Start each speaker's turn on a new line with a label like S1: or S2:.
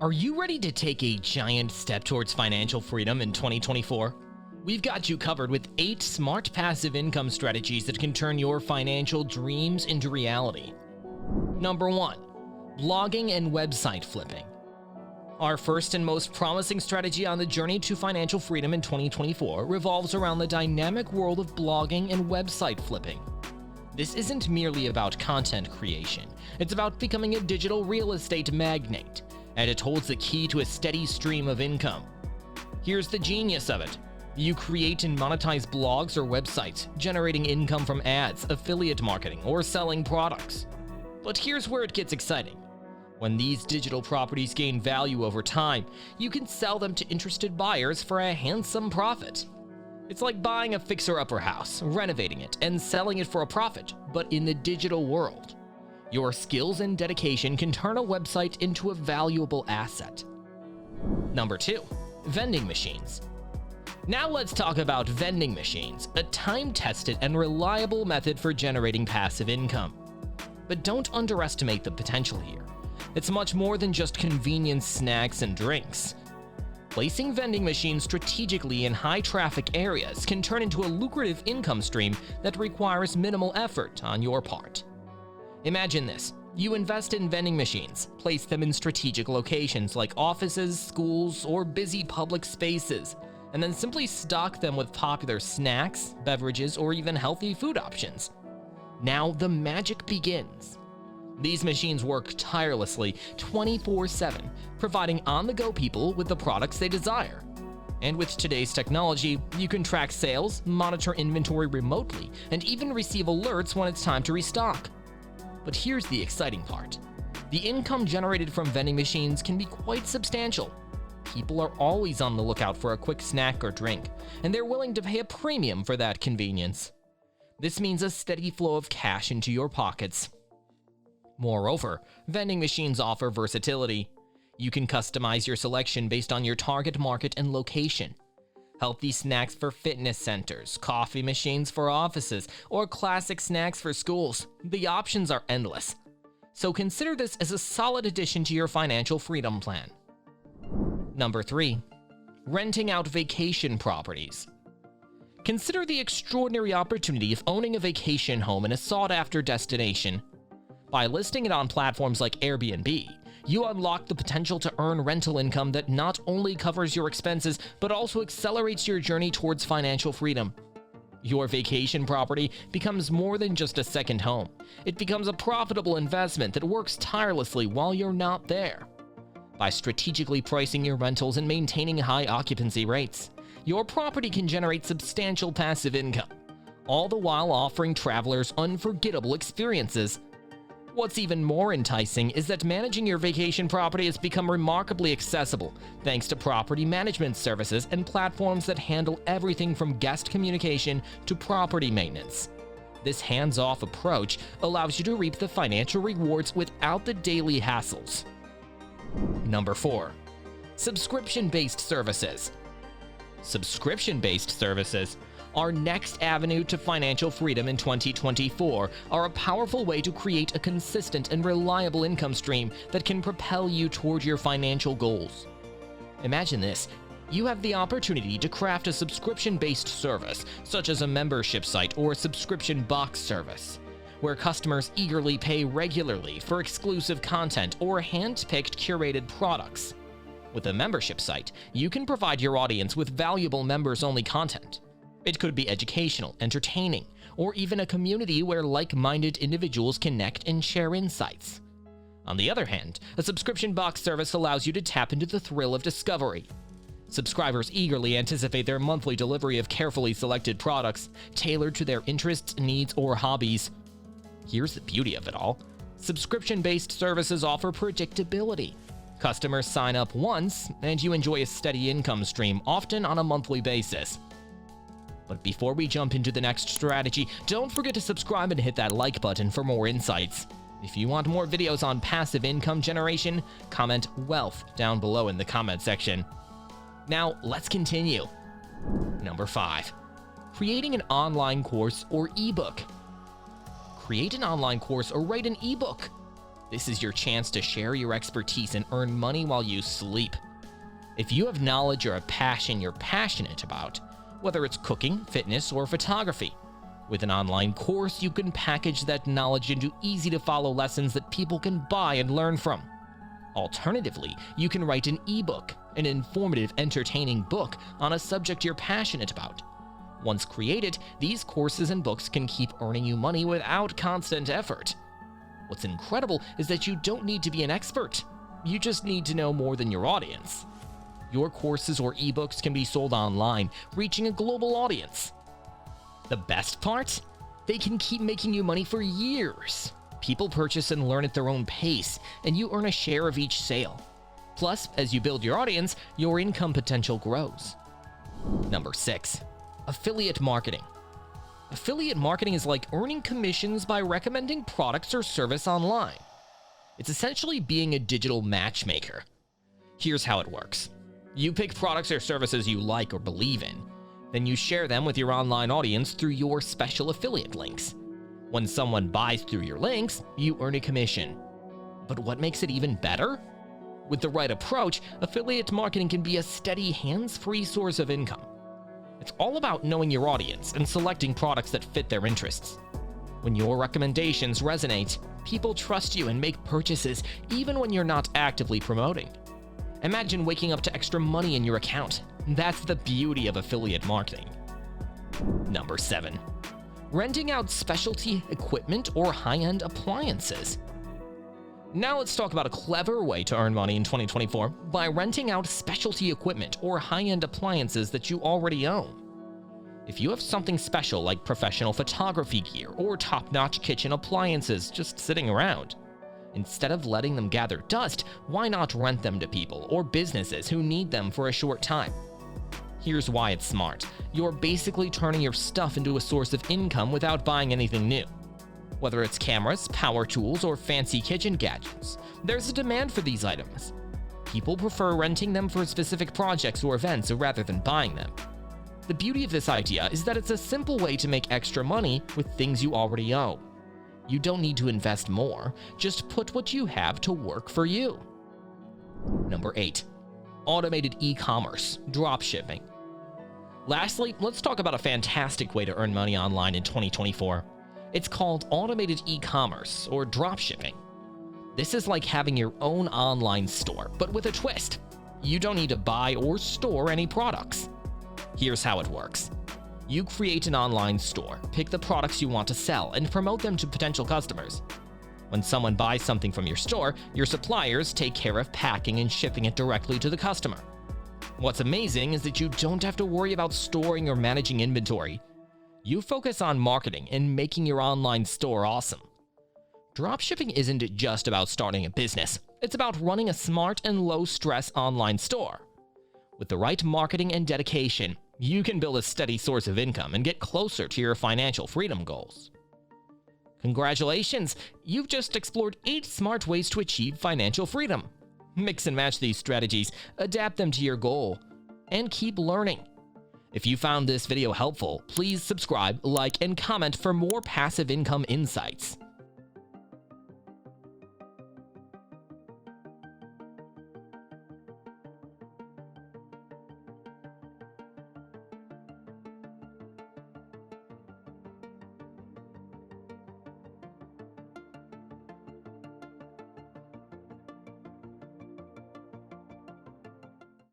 S1: Are you ready to take a giant step towards financial freedom in 2024? We've got you covered with 8 smart passive income strategies that can turn your financial dreams into reality. Number 1. Blogging and website flipping. Our first and most promising strategy on the journey to financial freedom in 2024 revolves around the dynamic world of blogging and website flipping. This isn't merely about content creation, it's about becoming a digital real estate magnate, and it holds the key to a steady stream of income. Here's the genius of it. You create and monetize blogs or websites, generating income from ads, affiliate marketing, or selling products. But here's where it gets exciting. When these digital properties gain value over time, you can sell them to interested buyers for a handsome profit. It's like buying a fixer-upper house, renovating it, and selling it for a profit, but in the digital world. Your skills and dedication can turn a website into a valuable asset. Number 2. Vending machines. Now let's talk about vending machines, a time-tested and reliable method for generating passive income. But don't underestimate the potential here. It's much more than just convenience snacks and drinks. Placing vending machines strategically in high-traffic areas can turn into a lucrative income stream that requires minimal effort on your part. Imagine this. You invest in vending machines, place them in strategic locations like offices, schools, or busy public spaces, and then simply stock them with popular snacks, beverages, or even healthy food options. Now the magic begins. These machines work tirelessly 24/7, providing on-the-go people with the products they desire. And with today's technology, you can track sales, monitor inventory remotely, and even receive alerts when it's time to restock. But here's the exciting part. The income generated from vending machines can be quite substantial. People are always on the lookout for a quick snack or drink, and they're willing to pay a premium for that convenience. This means a steady flow of cash into your pockets. Moreover, vending machines offer versatility. You can customize your selection based on your target market and location. Healthy snacks for fitness centers, coffee machines for offices, or classic snacks for schools. The options are endless. So consider this as a solid addition to your financial freedom plan. Number 3. Renting out vacation properties. Consider the extraordinary opportunity of owning a vacation home in a sought-after destination. By listing it on platforms like Airbnb, you unlock the potential to earn rental income that not only covers your expenses, but also accelerates your journey towards financial freedom. Your vacation property becomes more than just a second home. It becomes a profitable investment that works tirelessly while you're not there. By strategically pricing your rentals and maintaining high occupancy rates, your property can generate substantial passive income, all the while offering travelers unforgettable experiences. What's even more enticing is that managing your vacation property has become remarkably accessible thanks to property management services and platforms that handle everything from guest communication to property maintenance. This hands-off approach allows you to reap the financial rewards without the daily hassles. Number 4. Subscription-based services. Subscription-based services, our next avenue to financial freedom in 2024, are a powerful way to create a consistent and reliable income stream that can propel you toward your financial goals. Imagine this. You have the opportunity to craft a subscription-based service, such as a membership site or a subscription box service, where customers eagerly pay regularly for exclusive content or hand-picked curated products. With a membership site, you can provide your audience with valuable members-only content. It could be educational, entertaining, or even a community where like-minded individuals connect and share insights. On the other hand, a subscription box service allows you to tap into the thrill of discovery. Subscribers eagerly anticipate their monthly delivery of carefully selected products, tailored to their interests, needs, or hobbies. Here's the beauty of it all. Subscription-based services offer predictability. Customers sign up once, and you enjoy a steady income stream, often on a monthly basis. But before we jump into the next strategy, don't forget to subscribe and hit that like button for more insights. If you want more videos on passive income generation, comment wealth down below in the comment section. Now, let's continue. Number 5. Creating an online course or ebook. Create an online course or write an ebook. This is your chance to share your expertise and earn money while you sleep. If you have knowledge or a passion you're passionate about, whether it's cooking, fitness, or photography, with an online course, you can package that knowledge into easy-to-follow lessons that people can buy and learn from. Alternatively, you can write an ebook, an informative, entertaining book on a subject you're passionate about. Once created, these courses and books can keep earning you money without constant effort. What's incredible is that you don't need to be an expert. You just need to know more than your audience. Your courses or ebooks can be sold online, reaching a global audience. The best part? They can keep making you money for years. People purchase and learn at their own pace, and you earn a share of each sale. Plus, as you build your audience, your income potential grows. Number 6, affiliate marketing. Affiliate marketing is like earning commissions by recommending products or service online. It's essentially being a digital matchmaker. Here's how it works. You pick products or services you like or believe in. Then you share them with your online audience through your special affiliate links. When someone buys through your links, you earn a commission. But what makes it even better? With the right approach, affiliate marketing can be a steady, hands-free source of income. It's all about knowing your audience and selecting products that fit their interests. When your recommendations resonate, people trust you and make purchases even when you're not actively promoting. Imagine waking up to extra money in your account. That's the beauty of affiliate marketing. Number 7, renting out specialty equipment or high-end appliances. Now let's talk about a clever way to earn money in 2024 by renting out specialty equipment or high-end appliances that you already own. If you have something special like professional photography gear or top-notch kitchen appliances just sitting around, instead of letting them gather dust, why not rent them to people or businesses who need them for a short time? Here's why it's smart. You're basically turning your stuff into a source of income without buying anything new. Whether it's cameras, power tools, or fancy kitchen gadgets, there's a demand for these items. People prefer renting them for specific projects or events rather than buying them. The beauty of this idea is that it's a simple way to make extra money with things you already own. You don't need to invest more, just put what you have to work for you. Number 8, automated e-commerce, dropshipping. Lastly, let's talk about a fantastic way to earn money online in 2024. It's called automated e-commerce or dropshipping. This is like having your own online store, but with a twist. You don't need to buy or store any products. Here's how it works. You create an online store, pick the products you want to sell, and promote them to potential customers. When someone buys something from your store, your suppliers take care of packing and shipping it directly to the customer. What's amazing is that you don't have to worry about storing or managing inventory. You focus on marketing and making your online store awesome. Dropshipping isn't just about starting a business. It's about running a smart and low-stress online store. With the right marketing and dedication, you can build a steady source of income and get closer to your financial freedom goals. Congratulations! You've just explored 8 smart ways to achieve financial freedom. Mix and match these strategies, adapt them to your goal, and keep learning. If you found this video helpful, please subscribe, like, and comment for more passive income insights.